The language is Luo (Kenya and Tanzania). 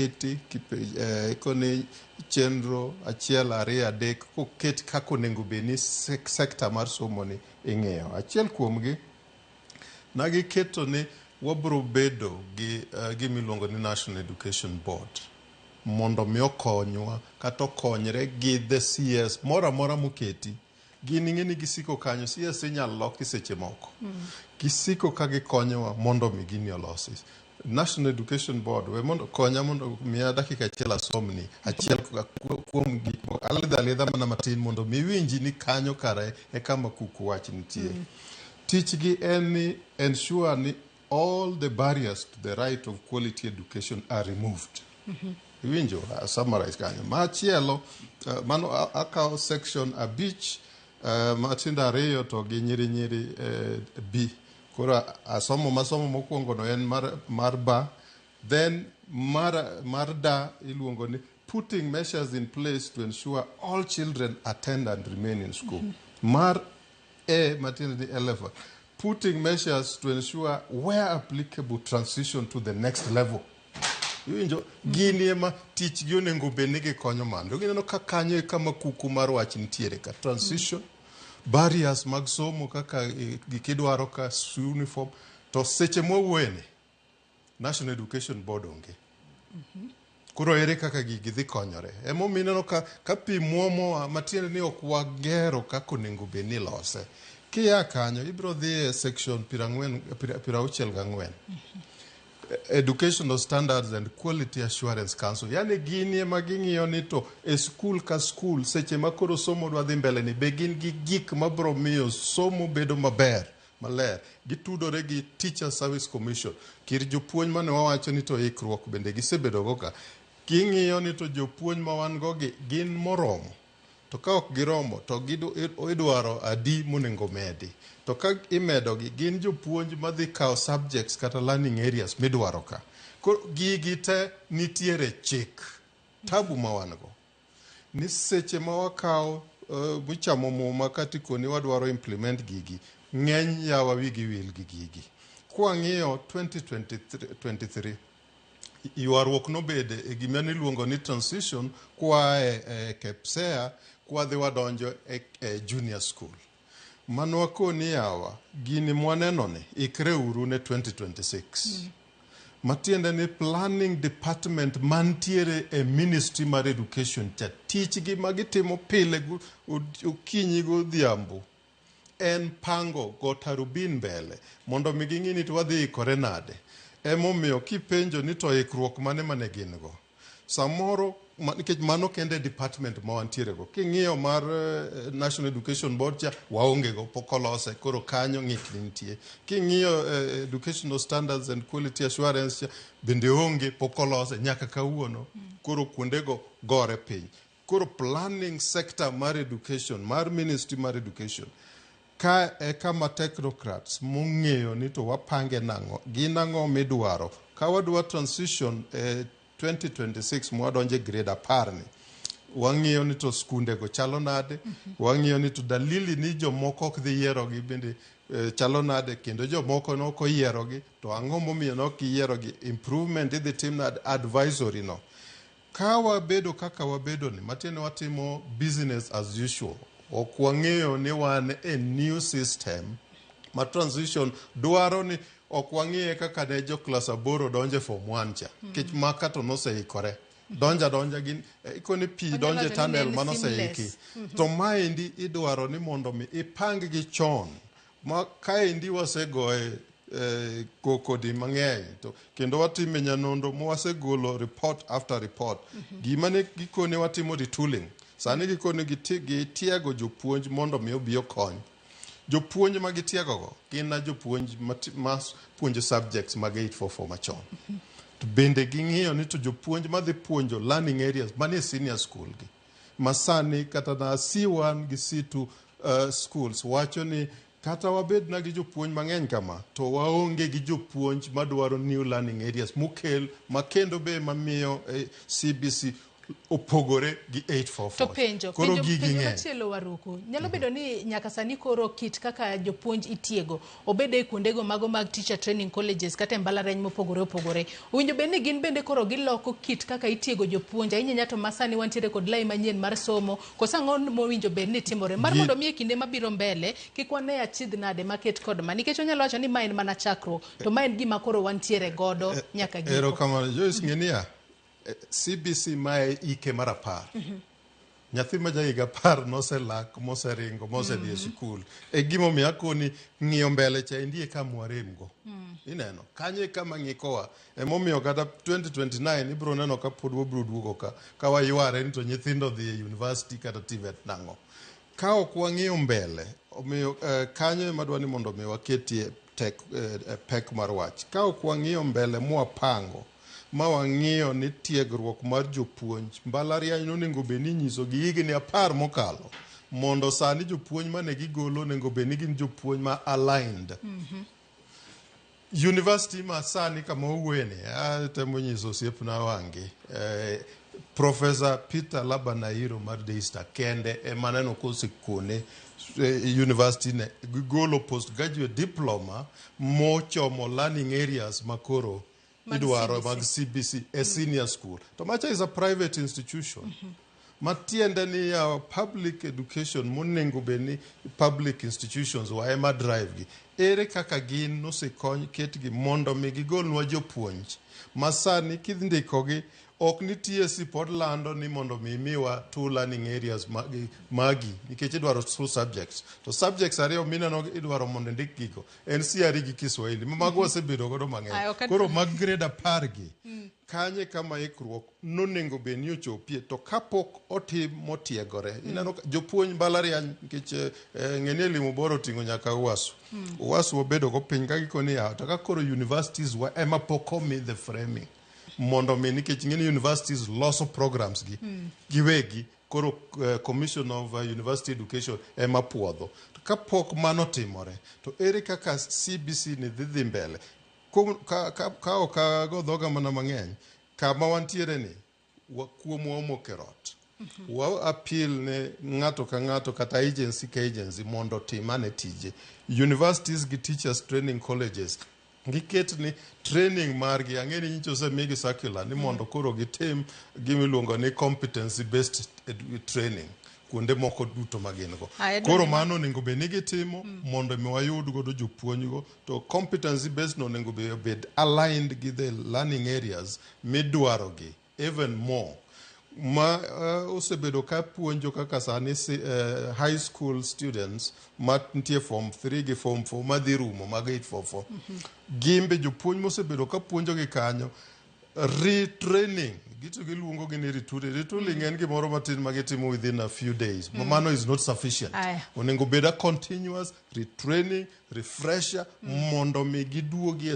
keti ikone chenro achiel ariyo adek koket kako nengo beni sekta mar somo ni ing'eyo. Achiel kuomgi nagi keto ni wabro bedo gi gimiluongo ni National Education Board mondo mi okonywa kata okonyre gi the CS mora moketi. Gini ng'eni gisiko kanyo, CS inyalo loki seche moko. Gisiko ka gikonyowa mondo mi gini olosi. National Education Board we mondo konya mondo miya dakika achiel asomni achiel kuom gik alidha mana matin mondo mi winji ni kanyo kare e kama kuku wach nitie. Tichgi en ni ensure ni all the barriers to the right of quality education are removed. Winjo, summarize kanyo. Machielo, mano akawo section abich, matindo ariyo to gi nyiri B. Koro masomo mokwongo no en mar ba. Then mar da iluongo ni putting measures in place to ensure all children attend and remain in school. Mar A, matindo ni 11, putting measures to ensure where applicable transition to the next level. Winjo, gini ema tich gi onego bed ni gikonyo mando. Gineno ka kanyo kama kuku mar wach nitiere ka transition, barriers mag somo kaka gikidwaro ka uniform, to seche mowuene National Education Board onge. Kuro ere kaka gidhi konyore. Emo mineno ka pi muomo matiende ni ok wagero kako onego bed ni lose. Kia kanyo ibro dhi section 64. Educational Standards and Quality Assurance Council. Yani gini ema ging'iyo ni to e school ka school seche makoro somo dwa dhi mbele ni begin gi gik mabro miyo somo bedo maber, maler. Gitudore gi Teacher Service Commission. Kir jopuonj mane wawacho ni to ikruok bende gisebedo go ka. Ging'iyo ni to jopuonj ma wan go gin moromo. To ka ok giromo to idwaro adi monengo medi. To ka imedo gi gin jopuonj madhi kawo subjects kata learning areas midwaro ka. Gigi te nitiere chik. Tabu ma wan go. Ni seche ma wakawo muchamo muma katiko ni wadwaro implement gigi. Ng'eny yawa wigi wil gi gigi. Kwa ng'iyo 2023 ywaruok nobede e gima niluongo ni transition kwa KEPSEA kwa dhi wadonjo e junior school. Mano wakoni yawa gini mwaneno ni ikre uru ne 2026. Matiende ni planning department mantiere e ministry mar education cha tich gi magitimo pile ukinyi godhiambo en pango gotarubin mbele mondo miging'ini to wadhi ikore nade. Emomiyo kipenjo ni to ikruok mane gin go. Samoro nikech mano kende department ma wantiere go. King'iyo mar National Education Board cha waonge go pokolose koro kanyo ng'ikni nitie. King'iyo Educational Standards and Quality Assurance cha bende onge pokolose nyaka kawuono koro kuonde go gore piny. Koro planning sector mar education, mar ministry mar education ka kama technocrats mung'eyo ni to wapange nang'o ginang'o midwaro ka wadwa transition 2026 mwadonje grade 10 ni wang'iyo ni to skunde go chalo nade wang'iyo ni to dalili ni jomoko ok dhi yiero gi bende chalo nade kendo jomoko no ko yiero gi to ang'o momiyo no ki yiero gi improvement idhi tim na advisory no ka wabedo kaka wabedo ni matiende watimo business as usual. Ok wang'eyo ni wan a new system ma transition dwaro ni ok wang'iye kaka ne jo class 8 donje form 1 cha kech maka to noseikore donja gin ikoni pi donje tunnel manoseiki to maendi idwaro ni mondo mi ipang gi chon ma kaendi wasegoe kokodi mang'eny to kendo watime nyanondo mo wasegolo report after report gima ne gikone watimo retooling. Sani gikone gitiego jopuonj mondo mi obi okony. Jopuonj ma gitiego go gin na jopuonj ma puonjo subjects mag 844 machon. To bende ging'iyo ni to jopuonj madhi puonjo learning areas manie senior school gi. Masani kata na C1 gi C2 schools wacho ni kata wabed na gi jopuonj mang'eny kama to waonge gi jopuonj madwaro new learning areas mukel makendo be mamiyo CBC opogore gi 844. To penjo machielo Waruku, nyalo bedo ni nyaka sani koro kit kaka jopuonj itiego obede kuondego mago mag teacher training colleges kata mbalariany mopogore opogore. Owinjo bed ni gin bende koro giloko kit kaka itiego jopuonj ahinya nyato masani wantiere kod lai manyien mar somo. Koso ang'o mowinjo bed ni timore mar mondo mi kinde mabiro mbele kik wane achidh nade maket kod ma nikech onyalo wacho ni ma en mana chakruok to ma en gima koro wantiere godo nyaka giko. Erokamano Joyce ng'enia CBC mae ike mar 10. Nyathi ma jahiga 10 noselak moseringo mosedhi e sikul. E gimomiyo akoni ng'iyo mbele cha indie kama waremgo. Ineno kanye kama ng'ikowa emomiyo kata 2029 ibro neno ka pod wabro duogo ka wayware ni to nyithindo dhi e university kata TVET nang'o. Ka ok wang'iyo mbele omiyo kanye madwani mondo mi waketie pek mar wach. Ka ok wang'iyo mbele mwapango ma wang'iyo ni tiegruok mar jopuonj mbalariany nonego bed ni nyiso gi higni 10 mokalo mondo sani jopuonj mane gigolo nego bed ni gin jopuonj ma aligned. University ma sani kama owuene temo nyiso osiepna wangi Professor Peter Labanairo mar Daystar kende emaneno kosekone university ne gigolo postgraduate diploma mochomo learning areas makoro idwaro mag CBC a senior school. To macha is a private institution. Matiende ni public education monengo beni public institutions wa ema drive gi. Ere kaka gin nosekony ketgi mondo mi gigolnwa jopuonj. Masani kidindiko gi ok nitie pod lando ni mondo mi miwa two learning areas magi nikech idwaro two subjects. To subjects ariyo mineno idwaro mondo ndik gigo. En CRE gi Kiswahili. Mago osebedo godo mang'eny. Koro mag grade 10 gi. Kanye kama ikruok nonengo bed ni ochopie to kapok otim motiegore. Ineno jopuonj mbalariany nikech ng'eni limo boro tingo nyaka uwasu. Uwasu obedo go piny ka gikoni to ka koro universities wa ema pokomi the framing. Mondo mi nikech ng'eni universities loso programs gi giwegi koro Commission of University Education ema puodho. Kapok mano timore to ere kaka CBC ni dhi mbele ka ok go dhoga mana mang'eny kama wantiere ni kuomwa omokerot. Wa appeal ne ng'ato ka ng'ato kata agency ka agency mondo timane tije. Universities gi teachers training colleges giket ni training margi ang'eni nyicho semigi circular ni mondo koro gitim gimiluongo ni competency based training kuonde moko duto magin go. Koro mano onego bed ni gitimo mondo mi wayud godo jopuonj go to competency based no onego bed aligned gi the learning areas midwaro gi even more. Ma osebedo ka puonjo kaka sani high school students matie form 3 gi form 4 madhi rumo mag 844. Gimbe jopuonj mosebedo ka puonjo gi kanyo retraining gitu giluongo gi ni retooling en gimoro matin magitimo within a few days. Mano is not sufficient. Onego bed a continuous retraining refresher mondo mi giduogi